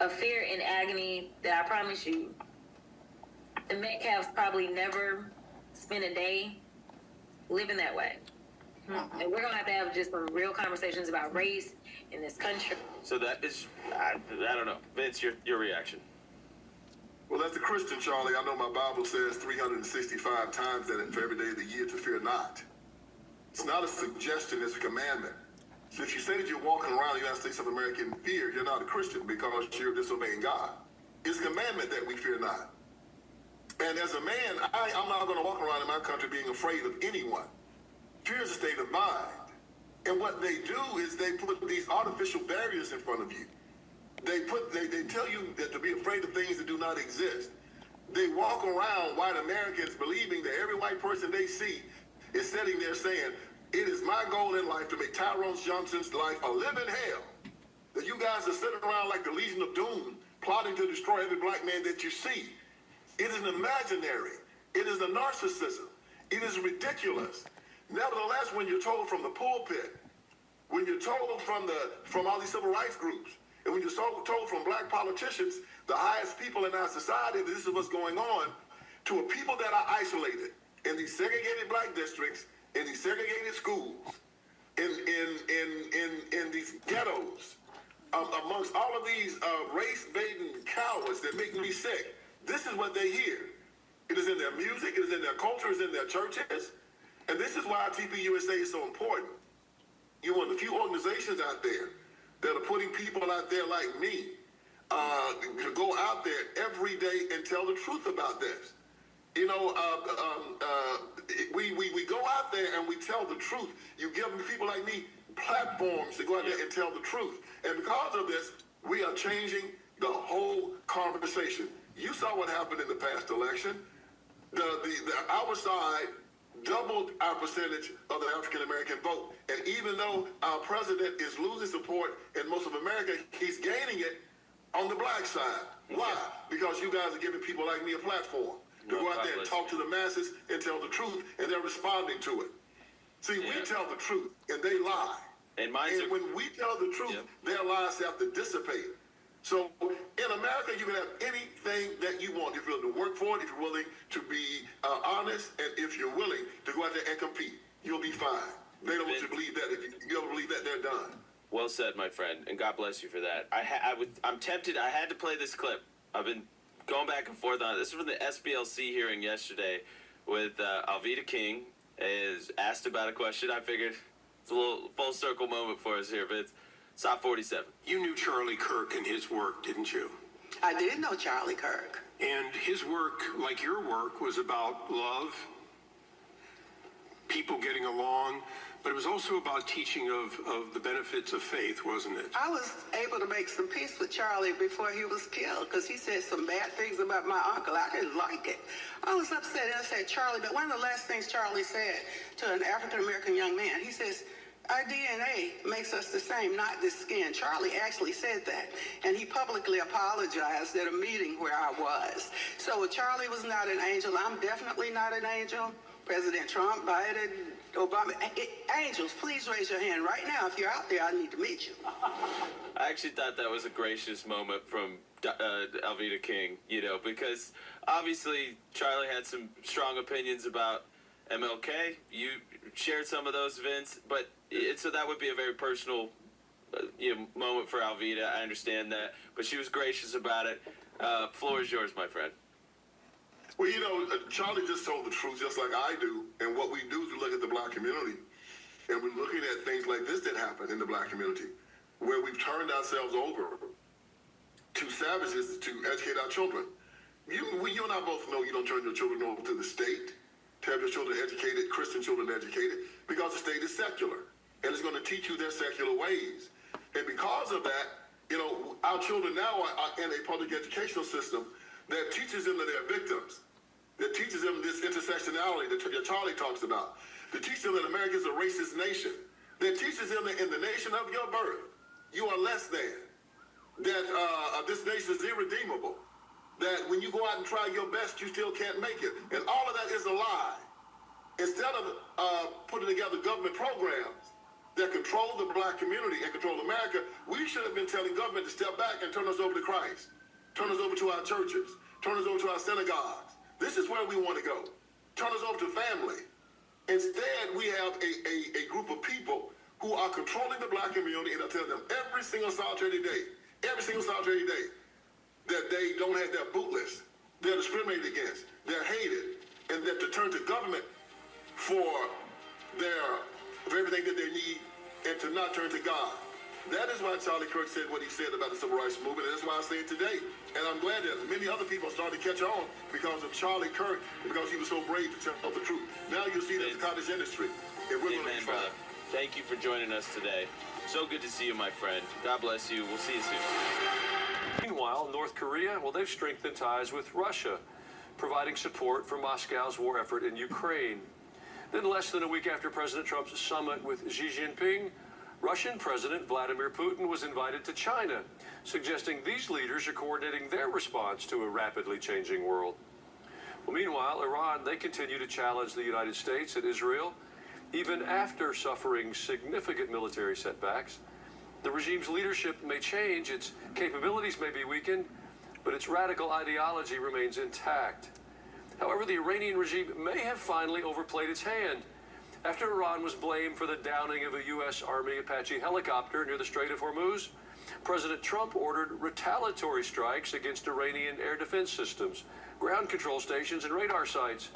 a fear and agony that I promise you, the Metcalfs probably never spent a day living that way. And we're going to have just some real conversations about race in this country. So that is, I don't know. Vince, your reaction. Well, as a Christian, Charlie, I know my Bible says 365 times that for every day of the year to fear not. It's not a suggestion, it's a commandment. So if you say that you're walking around the United States of America in fear, you're not a Christian because you're disobeying God. It's a commandment that we fear not. And as a man, I'm not going to walk around in my country being afraid of anyone. Fear is a state of mind. And what they do is they put these artificial barriers in front of you. They tell you that to be afraid of things that do not exist. They walk around, white Americans, believing that every white person they see is sitting there saying, it is my goal in life to make Tyrone Johnson's life a living hell. That you guys are sitting around like the Legion of Doom, plotting to destroy every black man that you see. It is an imaginary. It is a narcissism. It is ridiculous. Nevertheless, when you're told from the pulpit, when you're told from all these civil rights groups, and when you're told from black politicians, the highest people in our society, that this is what's going on, to a people that are isolated in these segregated black districts, in these segregated schools, in these ghettos, amongst all of these race-baiting cowards that make me sick. This is what they hear. It is in their music, it is in their culture, it is in their churches. And this is why TPUSA is so important. You're one of the few organizations out there that are putting people out there like me to go out there every day and tell the truth about this. You know, we go out there and we tell the truth. You give people like me platforms to go out there and tell the truth. And because of this, we are changing the whole conversation. You saw what happened in the past election. Our side doubled our percentage of the African-American vote. And even though our president is losing support in most of America, he's gaining it on the black side. Why? Because you guys are giving people like me a platform to go out there and talk to the masses and tell the truth, and they're responding to it. See, we tell the truth, and they lie. And when we tell the truth, their lies have to dissipate. So in America, you can have anything that you want if you're willing to work for it, if you're willing to be honest, and if you're willing to go out there and compete. You'll be fine. They don't want you to believe that. If you don't believe that, they're done. Well said, my friend, and God bless you for that. I'm tempted. I had to play this clip. I've been going back and forth on it. This is from the SBLC hearing yesterday with Alveda King is asked about a question. I figured it's a little full circle moment for us here, Vince. Stop 47. You knew Charlie Kirk and his work, didn't you? I did know Charlie Kirk. And his work, like your work, was about love, people getting along, but it was also about teaching of the benefits of faith, wasn't it? I was able to make some peace with Charlie before he was killed because he said some bad things about my uncle. I didn't like it. I was upset, and I said, Charlie, but one of the last things Charlie said to an African-American young man, he says, our DNA makes us the same, not the skin. Charlie actually said that, and he publicly apologized at a meeting where I was. So Charlie was not an angel. I'm definitely not an angel. President Trump, Biden, Obama. Angels, please raise your hand right now. If you're out there, I need to meet you. I actually thought that was a gracious moment from Alveda King, you know, because obviously Charlie had some strong opinions about MLK. You shared some of those, Vince, but so that would be a very personal moment for Alveda. I understand that, but she was gracious about it. Floor is yours, my friend. Well, you know, Charlie just told the truth just like I do. And what we do is we look at the black community, and we're looking at things like this that happen in the black community, where we've turned ourselves over to savages to educate our children. You and I both know you don't turn your children over to the state to have your children educated, Christian children educated, because the state is secular, and it's going to teach you their secular ways. And because of that, you know, our children now are in a public educational system that teaches them that they're victims, that teaches them this intersectionality that Charlie talks about, that teaches them that America is a racist nation, that teaches them that in the nation of your birth, you are less than, that this nation is irredeemable, that when you go out and try your best, you still can't make it. And all of that is a lie. Instead of putting together government programs that control the black community and control America, we should have been telling government to step back and turn us over to Christ, turn us over to our churches, turn us over to our synagogues. This is where we want to go. Turn us over to family. Instead, we have a group of people who are controlling the black community, and I tell them every single solitary day, that they don't have their boot list. They're discriminated against. They're hated. And that to turn to government for everything that they need and to not turn to God. That is why Charlie Kirk said what he said about the civil rights movement, and that's why I say it today. And I'm glad that many other people are starting to catch on because of Charlie Kirk, because he was so brave to tell the truth. Now you'll see that the cottage industry, if we're going to be brother. Thank you for joining us today. So good to see you, my friend. God bless you. We'll see you soon. Meanwhile, North Korea, well, they've strengthened ties with Russia, providing support for Moscow's war effort in Ukraine. Then less than a week after President Trump's summit with Xi Jinping, Russian President Vladimir Putin was invited to China, suggesting these leaders are coordinating their response to a rapidly changing world. Well, meanwhile, Iran, they continue to challenge the United States and Israel, even after suffering significant military setbacks. The regime's leadership may change, its capabilities may be weakened, but its radical ideology remains intact. However, the Iranian regime may have finally overplayed its hand. After Iran was blamed for the downing of a U.S. Army Apache helicopter near the Strait of Hormuz, President Trump ordered retaliatory strikes against Iranian air defense systems, ground control stations, and radar sites.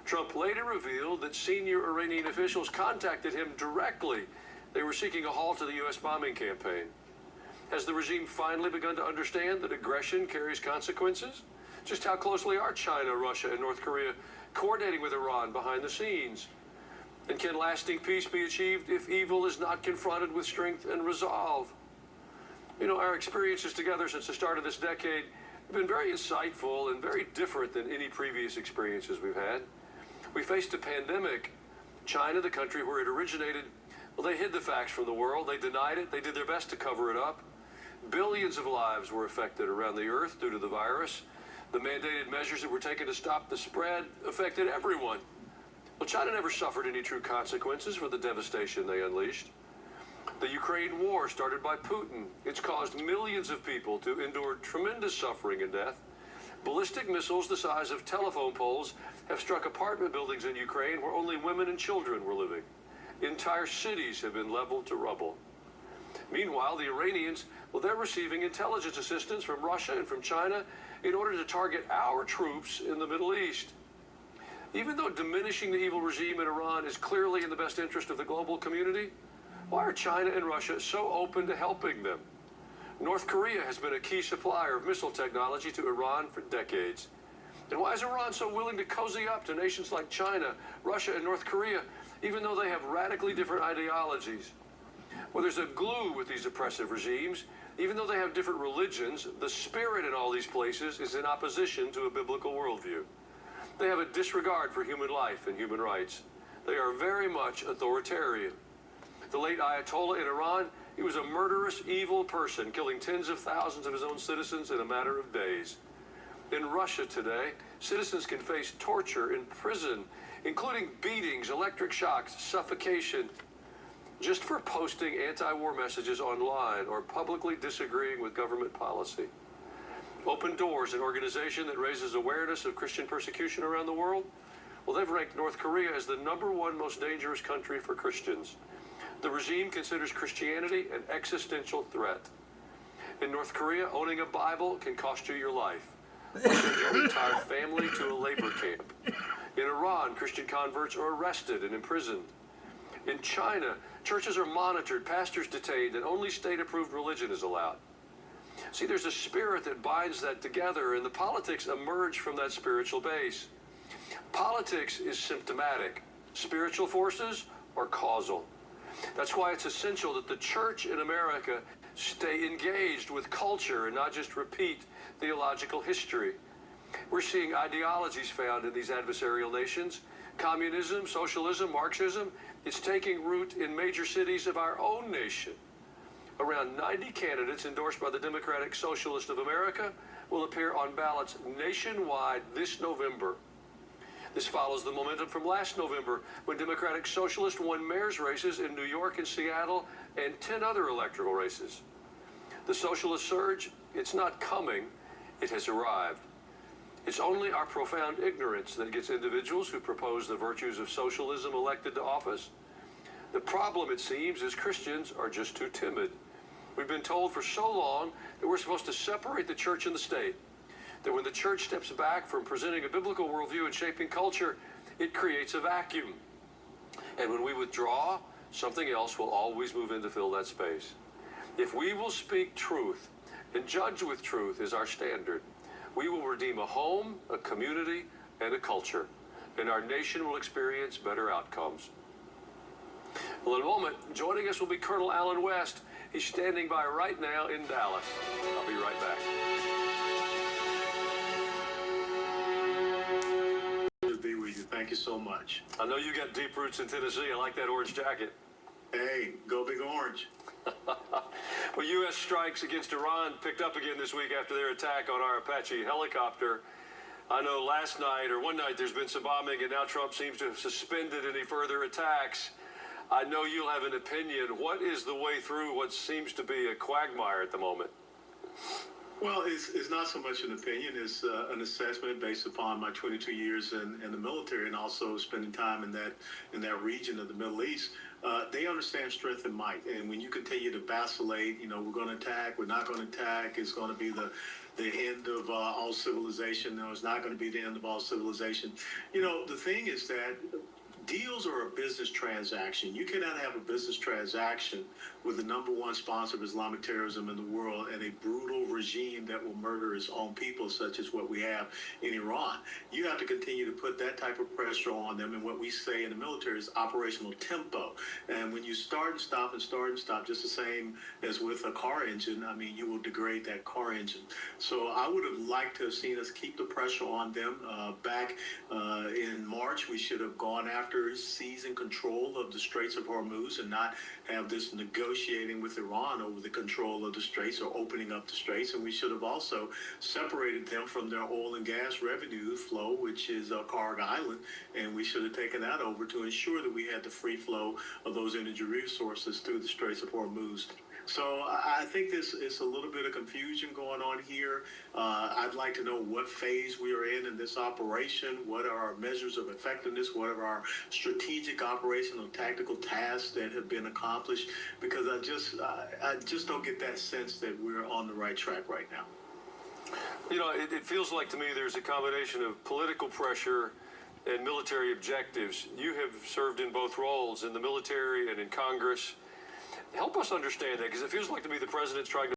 Trump later revealed that senior Iranian officials contacted him directly. They were seeking a halt to the U.S. bombing campaign. Has the regime finally begun to understand that aggression carries consequences? Just how closely are China, Russia, and North Korea coordinating with Iran behind the scenes? And can lasting peace be achieved if evil is not confronted with strength and resolve? You know, our experiences together since the start of this decade have been very insightful and very different than any previous experiences we've had. We faced a pandemic. China, the country where it originated, well, they hid the facts from the world. They denied it. They did their best to cover it up. Billions of lives were affected around the earth due to the virus. The mandated measures that were taken to stop the spread affected everyone. Well, China never suffered any true consequences for the devastation they unleashed. The Ukraine war, started by Putin, it's caused millions of people to endure tremendous suffering and death. Ballistic missiles the size of telephone poles have struck apartment buildings in Ukraine where only women and children were living. Entire cities have been leveled to rubble. Meanwhile, the Iranians, well, they're receiving intelligence assistance from Russia and from China in order to target our troops in the Middle East. Even though diminishing the evil regime in Iran is clearly in the best interest of the global community, why are China and Russia so open to helping them? North Korea has been a key supplier of missile technology to Iran for decades. And why is Iran so willing to cozy up to nations like China, Russia, and North Korea, even though they have radically different ideologies? Well, there's a glue with these oppressive regimes. Even though they have different religions, the spirit in all these places is in opposition to a biblical worldview. They have a disregard for human life and human rights. They are very much authoritarian. The late Ayatollah in Iran, he was a murderous, evil person, killing tens of thousands of his own citizens in a matter of days. In Russia today, citizens can face torture in prison, including beatings, electric shocks, suffocation, just for posting anti-war messages online or publicly disagreeing with government policy. Open Doors, an organization that raises awareness of Christian persecution around the world, well, they've ranked North Korea as the #1 most dangerous country for Christians. The regime considers Christianity an existential threat. In North Korea, owning a Bible can cost you your life, or send your entire family to a labor camp. In Iran, Christian converts are arrested and imprisoned. In China, churches are monitored, pastors detained, and only state-approved religion is allowed. See, there's a spirit that binds that together, and the politics emerge from that spiritual base. Politics is symptomatic. Spiritual forces are causal. That's why it's essential that the church in America stay engaged with culture and not just repeat theological history. We're seeing ideologies found in these adversarial nations. Communism, socialism, Marxism, it's taking root in major cities of our own nation. Around 90 candidates endorsed by the Democratic Socialist of America will appear on ballots nationwide this November. This follows the momentum from last November when Democratic Socialists won mayor's races in New York and Seattle and 10 other electoral races. The socialist surge, it's not coming, it has arrived. It's only our profound ignorance that gets individuals who propose the virtues of socialism elected to office. The problem, it seems, is Christians are just too timid. We've been told for so long that we're supposed to separate the church and the state, that when the church steps back from presenting a biblical worldview and shaping culture, it creates a vacuum. And when we withdraw, something else will always move in to fill that space. If we will speak truth and judge with truth as our standard, we will redeem a home, a community, and a culture, and our nation will experience better outcomes. Well, in a moment, joining us will be Colonel Alan West. He's standing by right now in Dallas. I'll be right back. To be with you. Thank you so much. I know you got deep roots in Tennessee. I like that orange jacket. Hey, go Big Orange. Well, U.S. strikes against Iran picked up again this week after their attack on our Apache helicopter. I know last night or one night there's been some bombing, and now Trump seems to have suspended any further attacks. I know you'll have an opinion. What is the way through what seems to be a quagmire at the moment? Well, it's not so much an opinion. It's an assessment based upon my 22 years in the military and also spending time in that region of the Middle East. They understand strength and might. And when you continue to vacillate, we're going to attack, we're not going to attack, it's going to be the end of all civilization. No, it's not going to be the end of all civilization. The thing is that deals are a business transaction. You cannot have a business transaction with the number one sponsor of Islamic terrorism in the world and a brutal regime that will murder its own people, such as what we have in Iran. You have to continue to put that type of pressure on them, and what we say in the military is operational tempo. And when you start and stop and start and stop, just the same as with a car engine, you will degrade that car engine. So I would have liked to have seen us keep the pressure on them. Back in March, we should have gone after seizing control of the Straits of Hormuz and not have this negotiating with Iran over the control of the Straits or opening up the Straits. And we should have also separated them from their oil and gas revenue flow, which is Karg Island, and we should have taken that over to ensure that we had the free flow of those energy resources through the Straits of Hormuz. So I think this is a little bit of confusion going on here. I'd like to know what phase we are in this operation. What are our measures of effectiveness? What are our strategic operational tactical tasks that have been accomplished? Because I just don't get that sense that we're on the right track right now. It feels like to me there's a combination of political pressure and military objectives. You have served in both roles, in the military and in Congress. Help us understand that, because it feels like to me the president's trying to